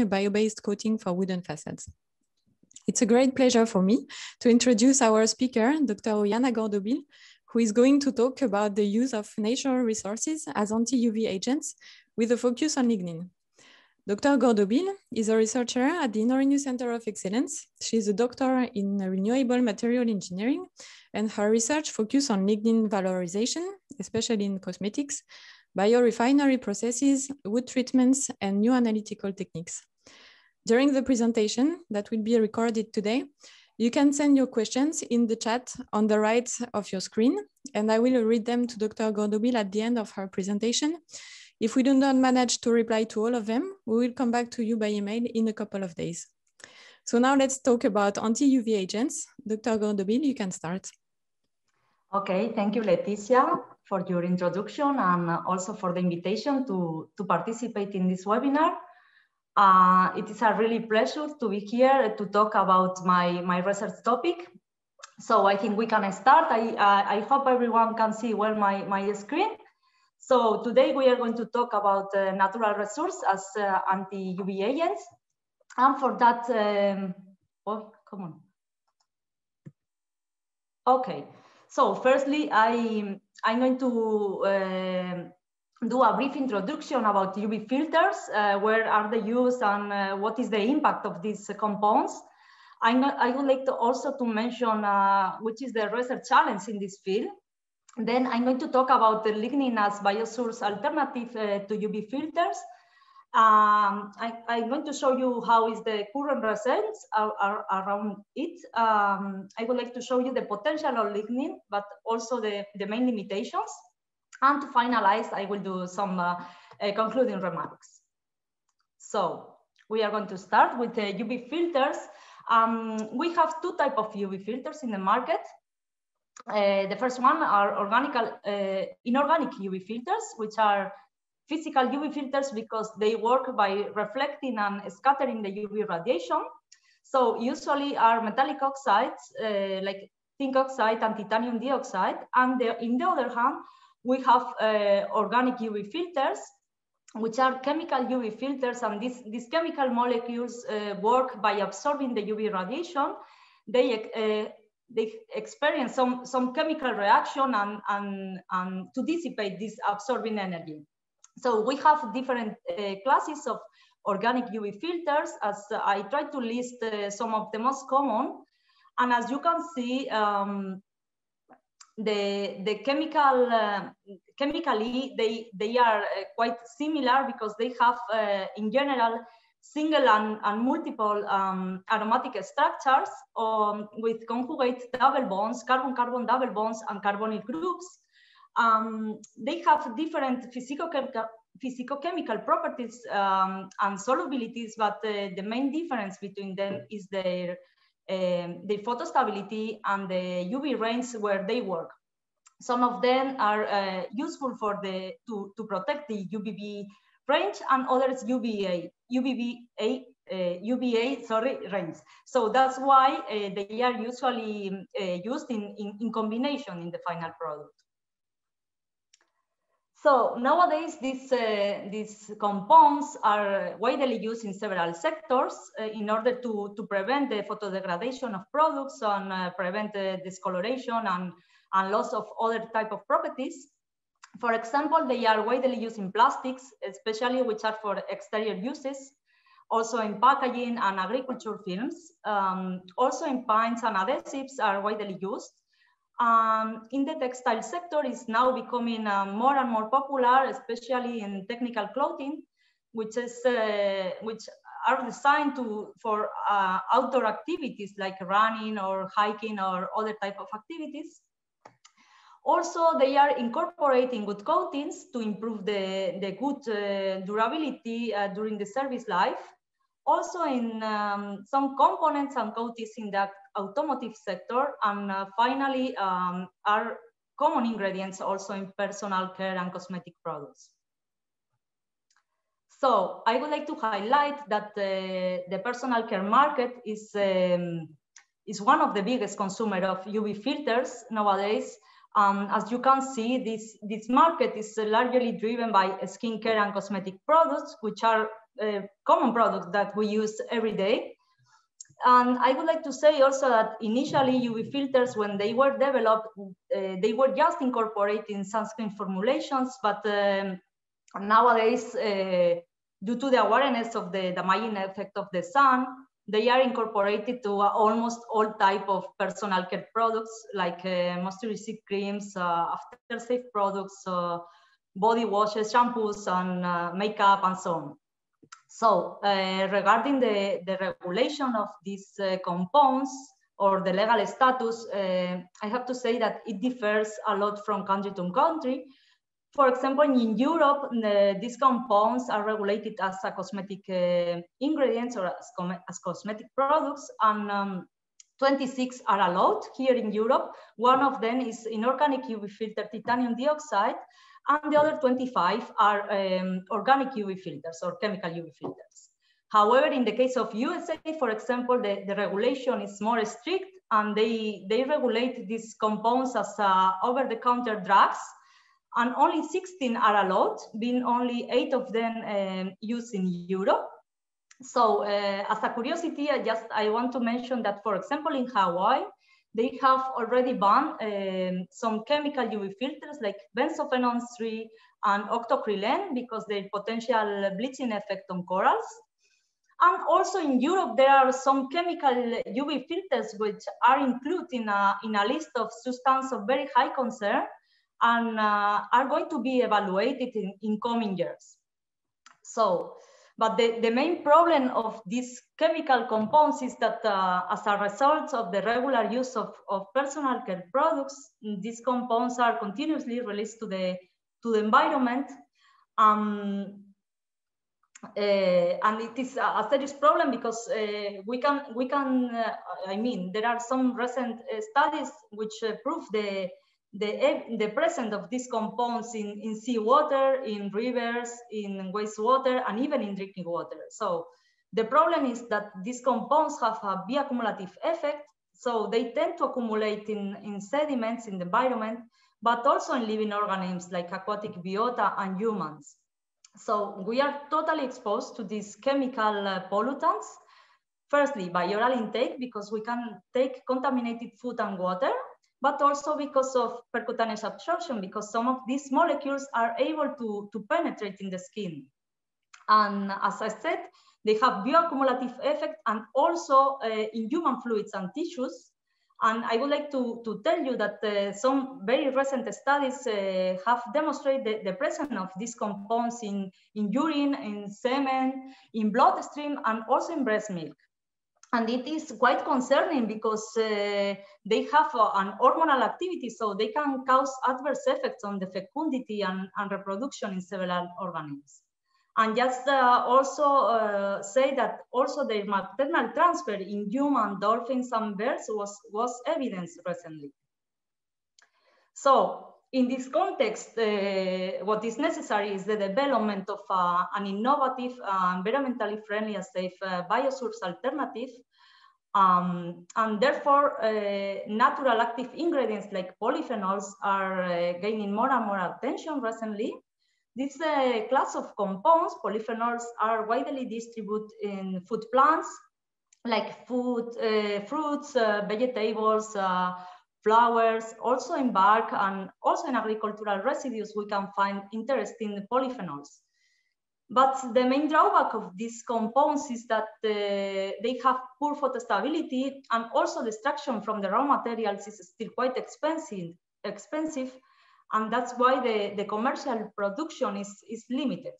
a bio-based coating for wooden facades. It's a great pleasure for me to introduce our speaker, Dr. Oihana Gordobil, who is going to talk about the use of natural resources as anti-UV agents with a focus on lignin. Dr. Gordobil is a researcher at the InnoRenew Center of Excellence. She's a doctor in renewable material engineering, and her research focuses on lignin valorization, especially in cosmetics, biorefinery processes, wood treatments, and new analytical techniques. During the presentation that will be recorded today, you can send your questions in the chat on the right of your screen, and I will read them to Dr. Gordobil at the end of her presentation. If we do not manage to reply to all of them, we will come back to you by email in a couple of days. So now let's talk about anti-UV agents. Dr. Gordobil, you can start. Okay, thank you, Leticia, for your introduction and also for the invitation to participate in this webinar. It is a really pleasure to be here to talk about my research topic. So I think we can start. I hope everyone can see well my screen. So today we are going to talk about natural resources as anti-UV agents. And for that, oh, come on. Okay, so firstly, I'm going to do a brief introduction about UV filters, where are they used and what is the impact of these compounds. I would like to also to mention which is the research challenge in this field. Then I'm going to talk about the lignin as biosource alternative to UV filters. I'm going to show you how is the current results around it. I would like to show you the potential of lignin, but also the main limitations. And to finalize, I will do some concluding remarks. So we are going to start with the UV filters. We have two types of UV filters in the market. The first one are inorganic UV filters, which are physical UV filters because they work by reflecting and scattering the UV radiation. So usually are metallic oxides like zinc oxide and titanium dioxide. And in the other hand, we have organic UV filters, which are chemical UV filters. And these chemical molecules work by absorbing the UV radiation. They experience some chemical reaction and to dissipate this absorbing energy. So we have different classes of organic UV filters, as I try to list some of the most common. And as you can see, the chemically they are quite similar because they have in general single and multiple aromatic structures with conjugate double bonds, carbon-carbon double bonds, and carbonyl groups. They have different physicochemical properties and solubilities, but the main difference between them is their photostability and the UV range where they work. Some of them are useful for to protect the UVB range, and others UVA range. So that's why they are usually used in combination in the final product. So nowadays, these compounds are widely used in several sectors in order to prevent the photodegradation of products and prevent the discoloration and loss of other type of properties. For example, they are widely used in plastics, especially which are for exterior uses, also in packaging and agriculture films. Also in paints and adhesives are widely used. In the textile sector is now becoming more and more popular, especially in technical clothing, which are designed for outdoor activities like running or hiking or other type of activities. Also, they are incorporating good coatings to improve the good durability during the service life. Also in some components and coatings in the automotive sector, and finally are common ingredients also in personal care and cosmetic products. So I would like to highlight that the personal care market is one of the biggest consumer of UV filters nowadays. As you can see, this market is largely driven by skincare and cosmetic products, which are common products that we use every day. And I would like to say also that initially UV filters, when they were developed, they were just incorporating sunscreen formulations, but nowadays, due to the awareness of the damaging effect of the sun, they are incorporated to almost all type of personal care products, like moisturizing creams, after-shave products, body washes, shampoos, and makeup, and so on. So regarding the regulation of these compounds or the legal status, I have to say that it differs a lot from country to country. For example, in Europe, these compounds are regulated as a cosmetic ingredients or as cosmetic products, and 26 are allowed here in Europe. One of them is inorganic UV filter titanium dioxide, and the other 25 are organic UV filters or chemical UV filters. However, in the case of USA, for example, the regulation is more strict, and they regulate these compounds as over-the-counter drugs, and only 16 are allowed, being only 8 of them used in Europe. So as a curiosity, I want to mention that, for example, in Hawaii, they have already banned some chemical UV filters like benzophenone 3 and octocrylene because their potential bleaching effect on corals. And also in Europe, there are some chemical UV filters which are included in a list of substances of very high concern and are going to be evaluated in coming years. So, but the main problem of these chemical compounds is that as a result of the regular use of personal care products, these compounds are continuously released to the environment. And it is a serious problem because I mean, there are some recent studies which prove the presence of these compounds in seawater, in rivers, in wastewater, and even in drinking water. So the problem is that these compounds have a bioaccumulative effect. So they tend to accumulate in sediments in the environment, but also in living organisms like aquatic biota and humans. So we are totally exposed to these chemical pollutants. Firstly, by oral intake, because we can take contaminated food and water, but also because of percutaneous absorption, because some of these molecules are able to penetrate in the skin. And as I said, they have bioaccumulative effect and also in human fluids and tissues. And I would like to tell you that some very recent studies have demonstrated the presence of these compounds in urine, in semen, in bloodstream, and also in breast milk. And it is quite concerning because they have an hormonal activity, so they can cause adverse effects on the fecundity and reproduction in several organisms. And just also say that also the maternal transfer in human dolphins and birds was evidenced recently. So in this context, what is necessary is the development of an innovative, environmentally friendly and safe biosource alternative. And therefore, natural active ingredients like polyphenols are gaining more and more attention recently. This class of compounds, polyphenols, are widely distributed in food plants, like fruits, vegetables, flowers, also in bark, and also in agricultural residues, we can find interesting polyphenols. But the main drawback of these compounds is that they have poor photostability, and also the extraction from the raw materials is still quite expensive. And that's why the commercial production is limited.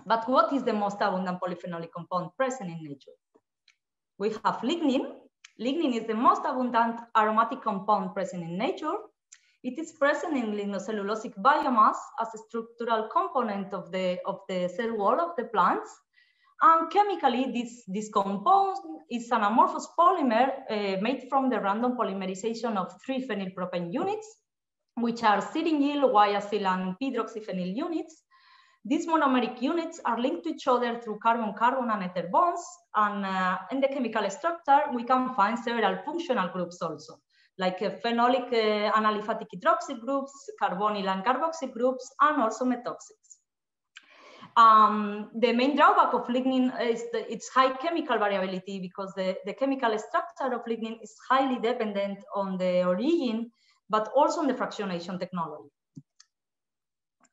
But what is the most abundant polyphenolic compound present in nature? We have lignin. Lignin is the most abundant aromatic compound present in nature. It is present in lignocellulosic biomass as a structural component of the cell wall of the plants. And chemically, this compound is an amorphous polymer made from the random polymerization of 3 phenylpropane units, which are serine, Y-acyl, and p-hydroxyphenyl units. These monomeric units are linked to each other through carbon-carbon and ether bonds. And in the chemical structure, we can find several functional groups also, like phenolic and aliphatic hydroxyl groups, carbonyl and carboxyl groups, and also methoxys. The main drawback of lignin is its high chemical variability, because the chemical structure of lignin is highly dependent on the origin, but also on the fractionation technology.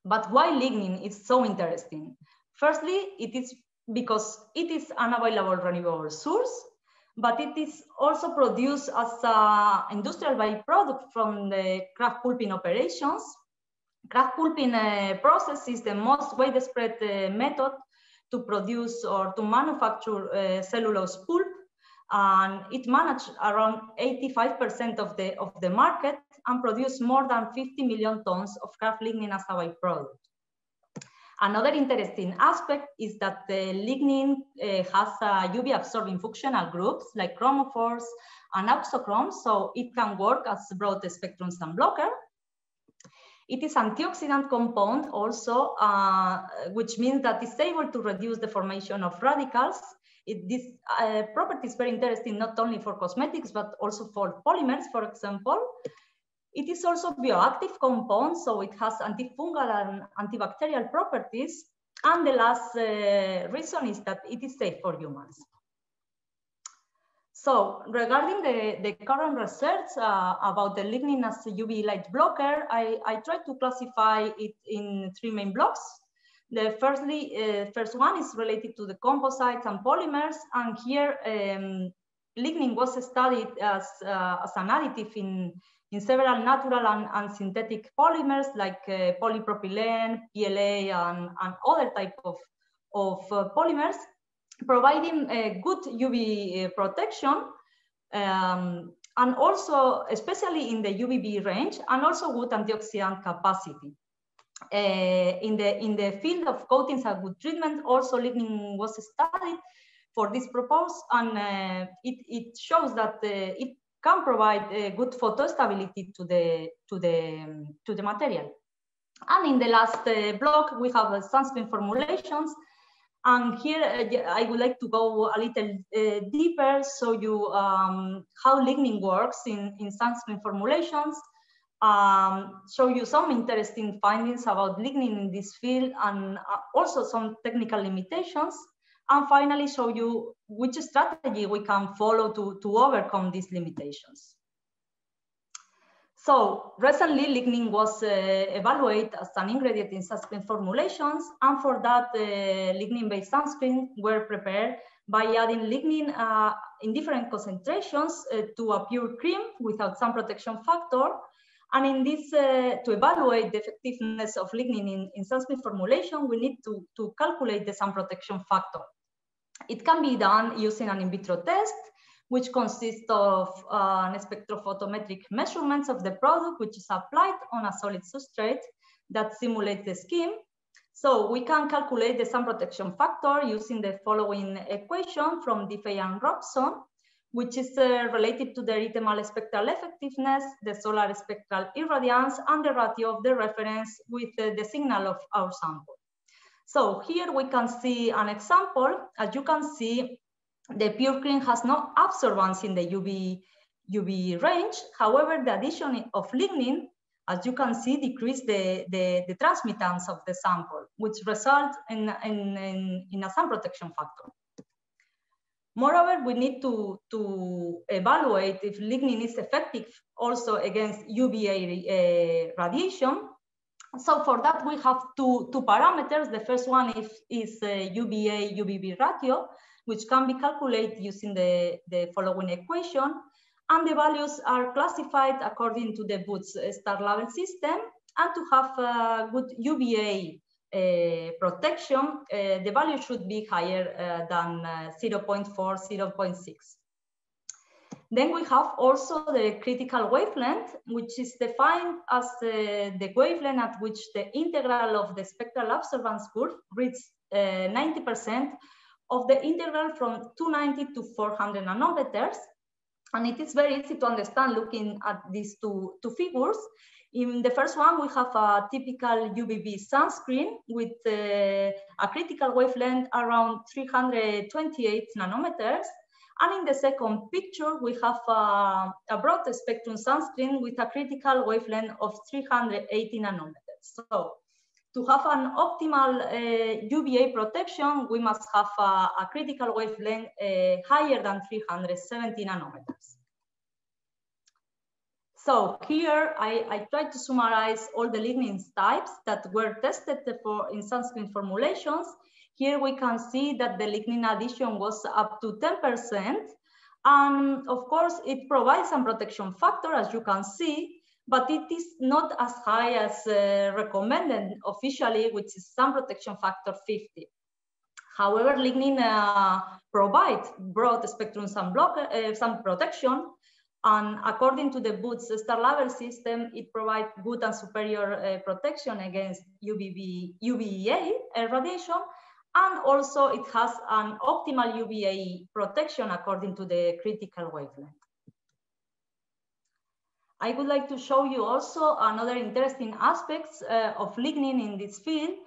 But why lignin is so interesting? Firstly, it is because it is an available renewable source, but it is also produced as an industrial byproduct from the kraft pulping operations. Kraft pulping process is the most widespread method to produce or to manufacture cellulose pulp, and it managed around 85% of the market and produced more than 50 million tons of kraft lignin as a byproduct. Another interesting aspect is that the lignin has UV absorbing functional groups like chromophores and auxochromes, so it can work as broad spectrum sunblocker. It is antioxidant compound also, which means that it's able to reduce the formation of radicals. This property is very interesting, not only for cosmetics, but also for polymers, for example. It is also bioactive compound, so it has antifungal and antibacterial properties. And the last reason is that it is safe for humans. So regarding the current research about the lignin as a UV light blocker, I tried to classify it in 3 main blocks. The first one is related to the composites and polymers, and here lignin was studied as an additive in several natural and synthetic polymers like polypropylene, PLA, and other type of polymers, providing a good UV protection, and also especially in the UVB range, and also good antioxidant capacity. In the field of coatings and wood treatment, also lignin was studied for this purpose, and it shows that it can provide a good photostability to the material. And in the last block, we have sunscreen formulations. And here I would like to go a little deeper, show you how lignin works in sunscreen formulations, show you some interesting findings about lignin in this field, and also some technical limitations, and finally show you which strategy we can follow to overcome these limitations. So recently, lignin was evaluated as an ingredient in sunscreen formulations, and for that, lignin-based sunscreen were prepared by adding lignin in different concentrations to a pure cream without sun protection factor. And in this, to evaluate the effectiveness of lignin in sunscreen formulation, we need to calculate the sun protection factor. It can be done using an in vitro test, which consists of spectrophotometric measurements of the product, which is applied on a solid substrate that simulates the skin. So we can calculate the sun protection factor using the following equation from Diffey and Robson, which is related to the erythemal spectral effectiveness, the solar spectral irradiance, and the ratio of the reference with the signal of our sample. So here we can see an example. As you can see, the pure cream has no absorbance in the UV range. However, the addition of lignin, as you can see, decreased the transmittance of the sample, which results in a sun protection factor. Moreover, we need to evaluate if lignin is effective also against UVA radiation. So for that, we have two parameters. The first one is UVA-UVB ratio, which can be calculated using the following equation. And the values are classified according to the Woods star label system. And to have good UVA protection, the value should be higher than 0.4, 0.6. Then we have also the critical wavelength, which is defined as the wavelength at which the integral of the spectral absorbance curve reaches 90% of the integral from 290 to 400 nanometers. And it is very easy to understand looking at these two figures. In the first one, we have a typical UVB sunscreen with a critical wavelength around 328 nanometers. And in the second picture, we have a broad spectrum sunscreen with a critical wavelength of 380 nanometers. So To have an optimal UVA protection, we must have a critical wavelength higher than 370 nanometers. So here I tried to summarize all the lignin types that were tested in sunscreen formulations. Here we can see that the lignin addition was up to 10%. And of course, it provides some protection factor, as you can see, but it is not as high as recommended officially, which is sun protection factor 50. However, lignin provides broad spectrum sun protection, and according to the Wood's star label system, it provides good and superior protection against UVA radiation, and also it has an optimal UVA protection according to the critical wavelength. I would like to show you also another interesting aspects of lignin in this field.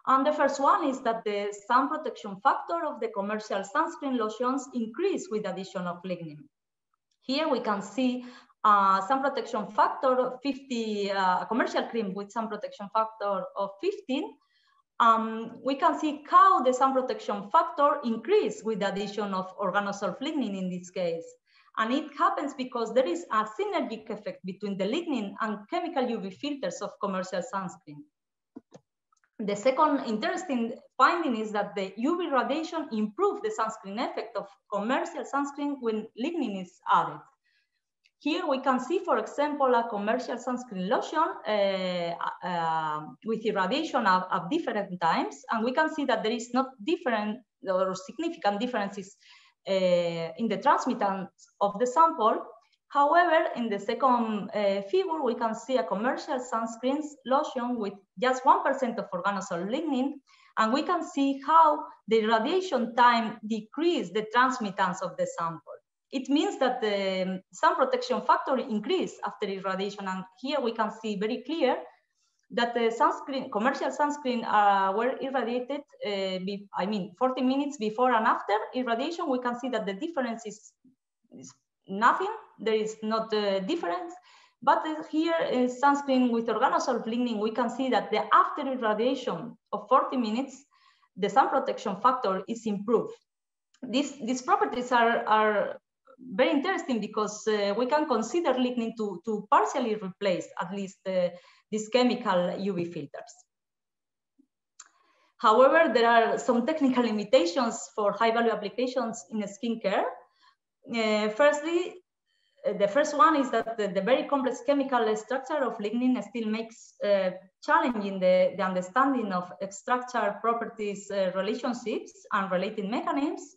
And the first one is that the sun protection factor of the commercial sunscreen lotions increase with addition of lignin. Here we can see sun protection factor of 50, a commercial cream with sun protection factor of 15. We can see how the sun protection factor increase with the addition of organosulf lignin in this case. And it happens because there is a synergic effect between the lignin and chemical UV filters of commercial sunscreen. The second interesting finding is that the UV radiation improves the sunscreen effect of commercial sunscreen when lignin is added. Here we can see, for example, a commercial sunscreen lotion with irradiation of different times, and we can see that there is not different or significant differences in the transmittance of the sample. However, in the second figure, we can see a commercial sunscreen lotion with just 1% of organosul lignin, and we can see how the irradiation time decreased the transmittance of the sample. It means that the sun protection factor increased after irradiation, and here we can see very clear that the sunscreen, commercial sunscreen were irradiated, 40 minutes before and after irradiation. We can see that the difference is nothing. There is not a difference. But here in sunscreen with organosulf lignin, we can see that the after irradiation of 40 minutes, the sun protection factor is improved. These properties are very interesting because we can consider lignin to partially replace at least these chemical UV filters. However, there are some technical limitations for high-value applications in skincare. Firstly, the first one is that the very complex chemical structure of lignin still makes challenging the understanding of structure properties, relationships, and related mechanisms.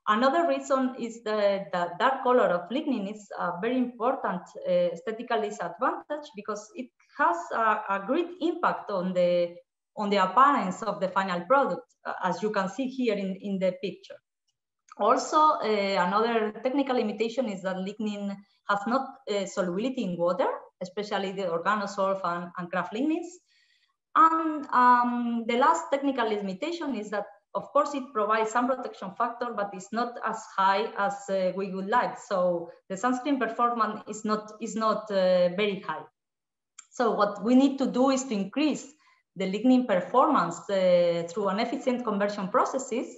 Another reason is the dark color of lignin is a very important aesthetical disadvantage because it has a great impact on the appearance of the final product, as you can see here in the picture. Also, another technical limitation is that lignin has not solubility in water, especially the organosulf and craft lignins. And the last technical limitation is that, of course, it provides some protection factor, but it's not as high as we would like. So the sunscreen performance is not very high. So what we need to do is to increase the lignin performance through an efficient conversion processes.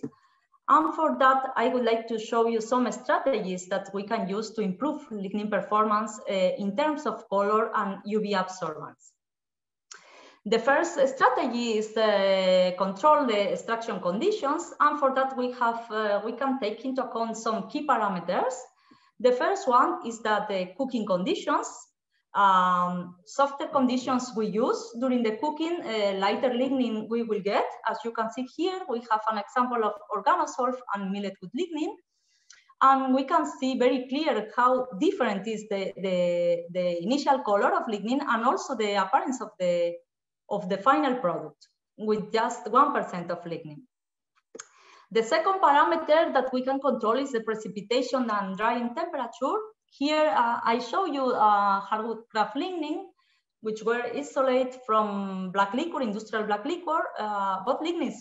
And for that, I would like to show you some strategies that we can use to improve lignin performance in terms of color and UV absorbance. The first strategy is control the extraction conditions, and for that we can take into account some key parameters. The first one is that the cooking conditions, softer conditions we use during the cooking, lighter lignin we will get. As you can see here, we have an example of organosulf and millet wood lignin, and we can see very clear how different is the initial color of lignin and also the appearance of the final product with just 1% of lignin. The second parameter that we can control is the precipitation and drying temperature. Here I show you hardwood craft lignin, which were isolated from black liquor, industrial black liquor. Both lignins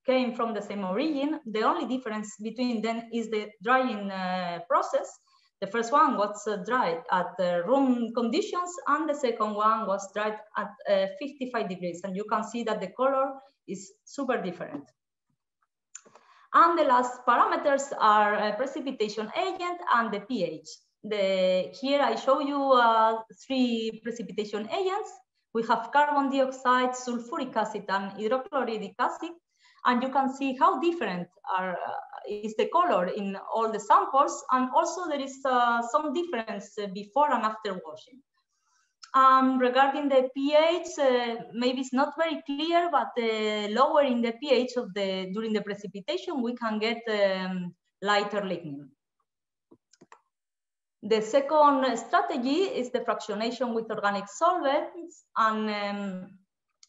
came from the same origin. The only difference between them is the drying process. The first one was dried at room conditions, and the second one was dried at 55 degrees. And you can see that the color is super different. And the last parameters are precipitation agent and the pH. Here I show you 3 precipitation agents. We have carbon dioxide, sulfuric acid, and hydrochloric acid. And you can see how different is the color in all the samples. And also there is some difference before and after washing. Regarding the pH, maybe it's not very clear, but lowering the pH during the precipitation, we can get lighter lignin. The second strategy is the fractionation with organic solvents. And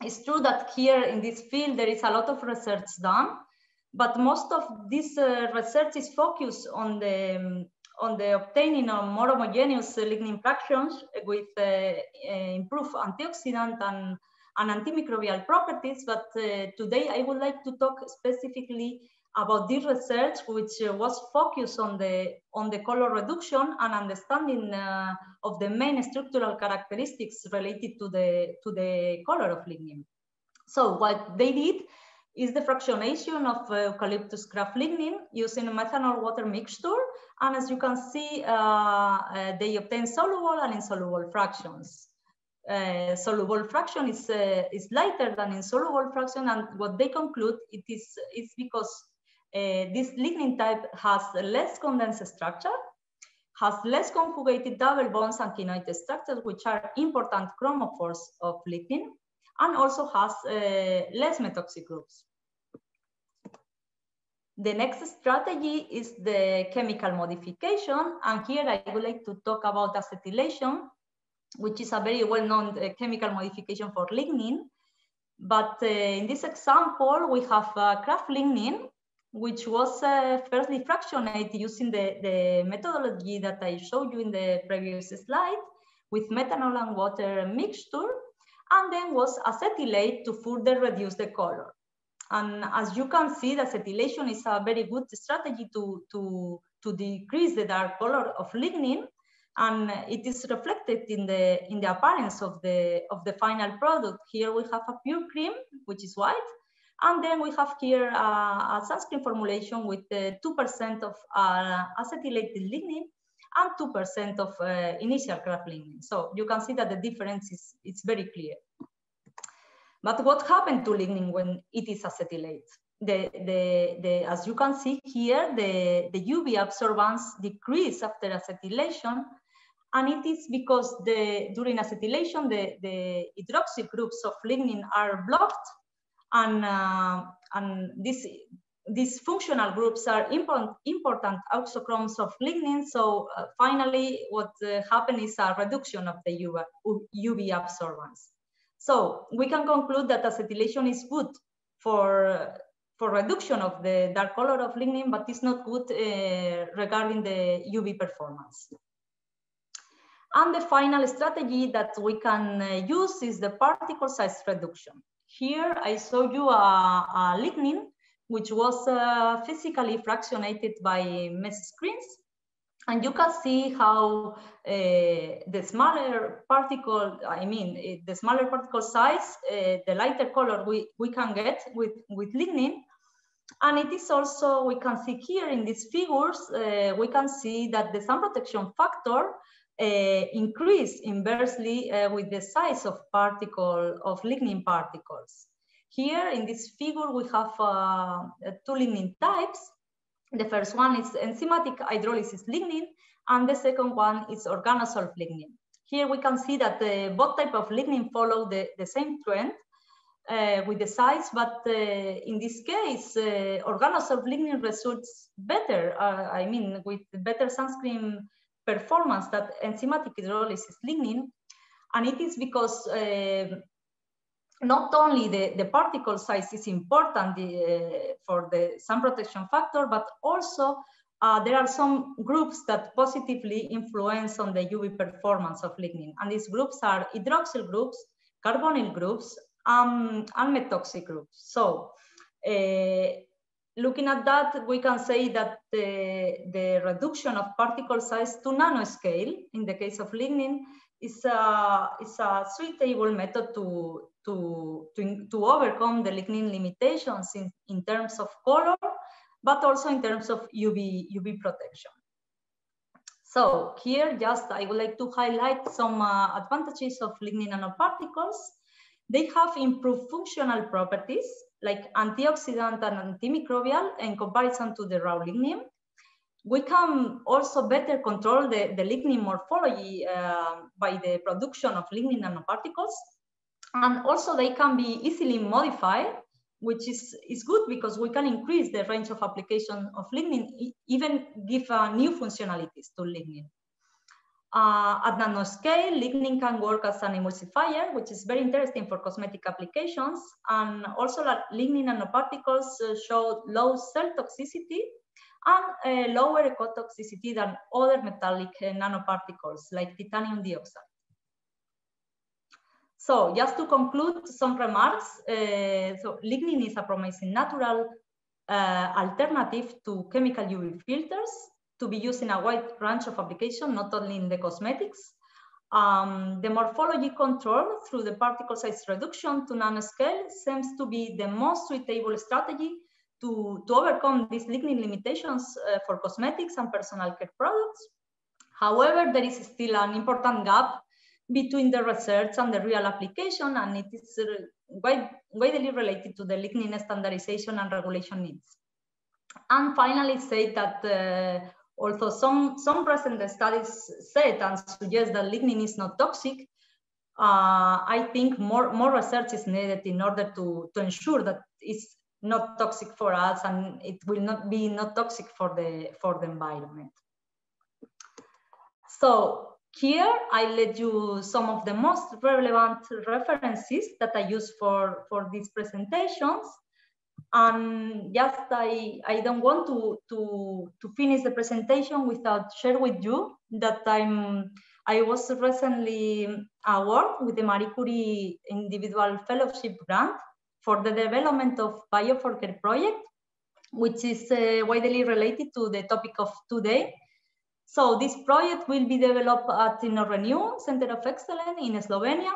it's true that here in this field, there is a lot of research done, but most of this research is focused on the obtaining of more homogeneous lignin fractions with improved antioxidant and antimicrobial properties. But today I would like to talk specifically about this research, which was focused on the color reduction and understanding of the main structural characteristics related to the color of lignin. So what they did is the fractionation of eucalyptus craft lignin using a methanol water mixture. And as you can see, they obtain soluble and insoluble fractions. Soluble fraction is lighter than insoluble fraction, and what they conclude is because this lignin type has less condensed structure, has less conjugated double bonds and quinoid structures, which are important chromophores of lignin, and also has less methoxic groups. The next strategy is the chemical modification, and here I would like to talk about acetylation, which is a very well-known chemical modification for lignin. But in this example, we have craft lignin, which was firstly fractionated using the methodology that I showed you in the previous slide with methanol and water mixture, and then was acetylated to further reduce the color. And as you can see, the acetylation is a very good strategy to decrease the dark color of lignin, and it is reflected in the appearance of the final product. Here we have a pure cream, which is white, and then we have here a sunscreen formulation with 2% of acetylated lignin and 2% of initial craft lignin. So you can see that the difference is very clear. But what happened to lignin when it is acetylated? As you can see here, the UV absorbance decrease after acetylation, and it is because during acetylation the hydroxy groups of lignin are blocked, and these functional groups are important auxochromes of lignin. So finally, what happened is a reduction of the UV absorbance. So we can conclude that acetylation is good for reduction of the dark color of lignin, but it's not good regarding the UV performance. And the final strategy that we can use is the particle size reduction. Here I show you a lignin, which was physically fractionated by mesh screens. And you can see how the smaller particle, the smaller particle size, the lighter color we can get with lignin. And it is also, we can see here in these figures, we can see that the sun protection factor increase inversely with the size of lignin particles. Here in this figure, we have 2 lignin types. The first one is enzymatic hydrolysis lignin, and the second one is organosolv lignin. Here we can see that both types of lignin follow the same trend with the size, but in this case, organosolv lignin results better, with better sunscreen performance than enzymatic hydrolysis lignin. And it is because not only the particle size is important for the sun protection factor, but also there are some groups that positively influence on the UV performance of lignin. And these groups are hydroxyl groups, carbonyl groups, and methoxy groups. So looking at that, we can say that the reduction of particle size to nanoscale, in the case of lignin, is a suitable method to overcome the lignin limitations in terms of color, but also in terms of UV protection. So here, just I would like to highlight some advantages of lignin nanoparticles. They have improved functional properties like antioxidant and antimicrobial in comparison to the raw lignin. We can also better control the lignin morphology by the production of lignin nanoparticles. And also they can be easily modified, which is good because we can increase the range of application of lignin, even give new functionalities to lignin. At nanoscale, lignin can work as an emulsifier, which is very interesting for cosmetic applications. And also lignin nanoparticles show low cell toxicity and lower ecotoxicity than other metallic nanoparticles like titanium dioxide. So just to conclude some remarks, so lignin is a promising natural alternative to chemical UV filters to be used in a wide range of applications, not only in the cosmetics. The morphology control through the particle size reduction to nanoscale seems to be the most suitable strategy to overcome these lignin limitations for cosmetics and personal care products. However, there is still an important gap between the research and the real application, and it is widely related to the lignin standardization and regulation needs. And finally, say that although some recent studies said and suggest that lignin is not toxic, I think more research is needed in order to ensure that it's not toxic for us and it will not be toxic for the environment. So here I let you some of the most relevant references that I use for these presentations. And just I don't want to finish the presentation without share with you that I was recently awarded with the Marie Curie Individual Fellowship Grant for the development of Bioforker project, which is widely related to the topic of today. So this project will be developed at InnoRenew Center of Excellence in Slovenia,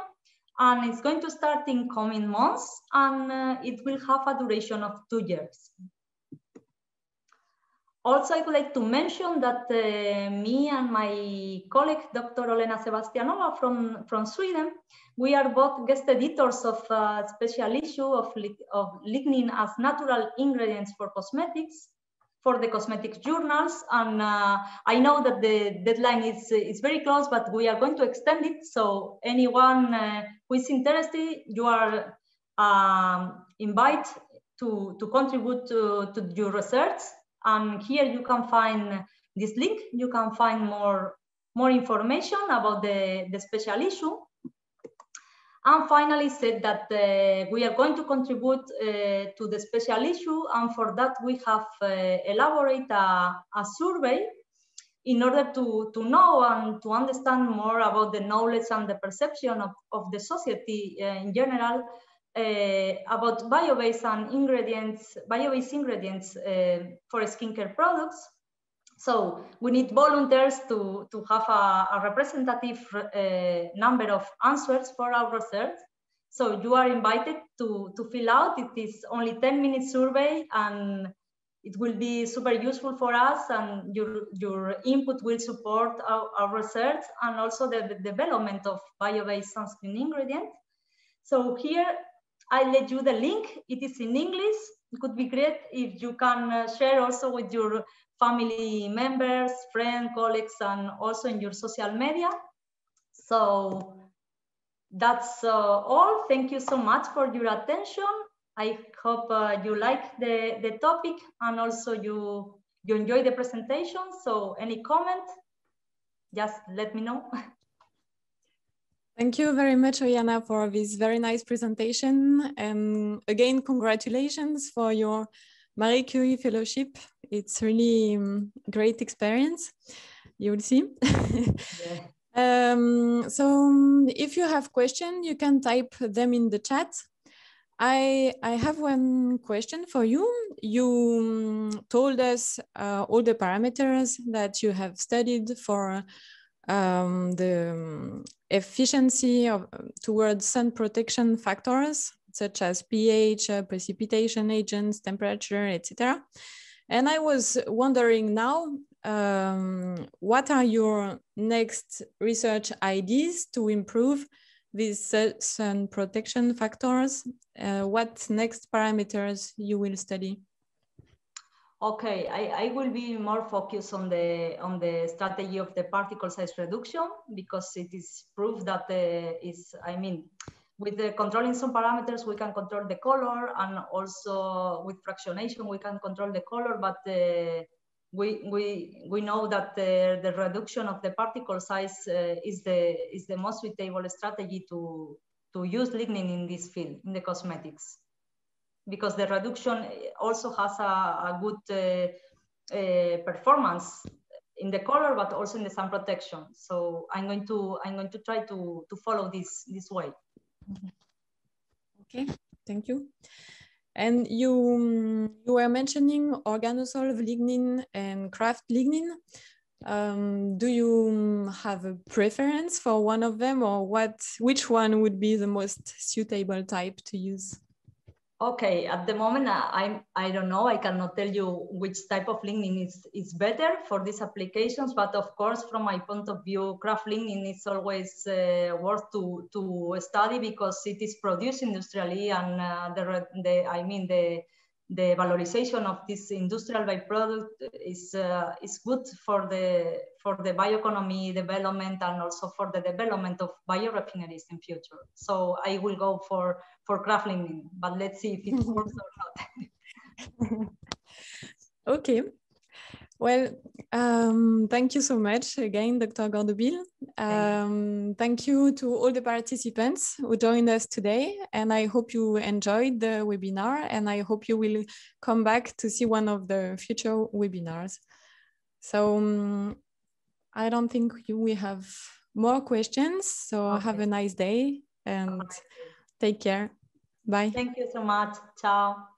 and it's going to start in coming months, and it will have a duration of 2 years. Also, I would like to mention that me and my colleague, Dr. Olena Sebastianova from Sweden, we are both guest editors of a special issue of lignin as natural ingredients for cosmetics for the cosmetics journals. And I know that the deadline is very close, but we are going to extend it. So anyone who is interested, you are invited to contribute to your research. And here you can find this link. You can find more information about the special issue. And finally said that we are going to contribute to the special issue. And for that, we have elaborated a survey in order to know and to understand more about the knowledge and the perception of the society in general about bio-based ingredients for skincare products. So we need volunteers to have a representative number of answers for our research. So you are invited to fill out. It is only 10-minute survey, and it will be super useful for us, and your input will support our research and also the development of bio-based sunscreen ingredients. So here I let you the link. It is in English. It could be great if you can share also with your family members, friends, colleagues, and also in your social media. So that's all. Thank you so much for your attention. I hope you like the topic, and also you enjoy the presentation. So any comment, just let me know. Thank you very much, Oihana, for this very nice presentation. And again, congratulations for your Marie Curie Fellowship. It's really a great experience. You will see. Yeah. So if you have questions, you can type them in the chat. I have one question for you. You told us all the parameters that you have studied for the efficiency of towards sun protection factors, such as pH, precipitation agents, temperature, etc. And I was wondering now, what are your next research ideas to improve these sun protection factors? What next parameters you will study? Okay, I will be more focused on the strategy of the particle size reduction, because it is proof that with the controlling some parameters we can control the color, and also with fractionation we can control the color, but we know that the reduction of the particle size is the most suitable strategy to use lignin in this field, in the cosmetics, because the reduction also has a good performance in the color, but also in the sun protection. So I'm going to try to follow this way. Okay, thank you. And you were mentioning organosolv lignin and craft lignin. Do you have a preference for one of them, or which one would be the most suitable type to use? Okay, at the moment, I don't know. I cannot tell you which type of lignin is better for these applications, but of course, from my point of view, craft lignin is always worth to study, because it is produced industrially, and the valorization of this industrial byproduct is good for the bioeconomy development, and also for the development of biorefineries in future. So I will go for craft lignin, but let's see if it works or not. Okay. Well, thank you so much again, Dr. Gordobil. Thank you to all the participants who joined us today, and I hope you enjoyed the webinar, and I hope you will come back to see one of the future webinars. So I don't think we have more questions, so okay. Have a nice day and take care. Bye. Thank you so much. Ciao.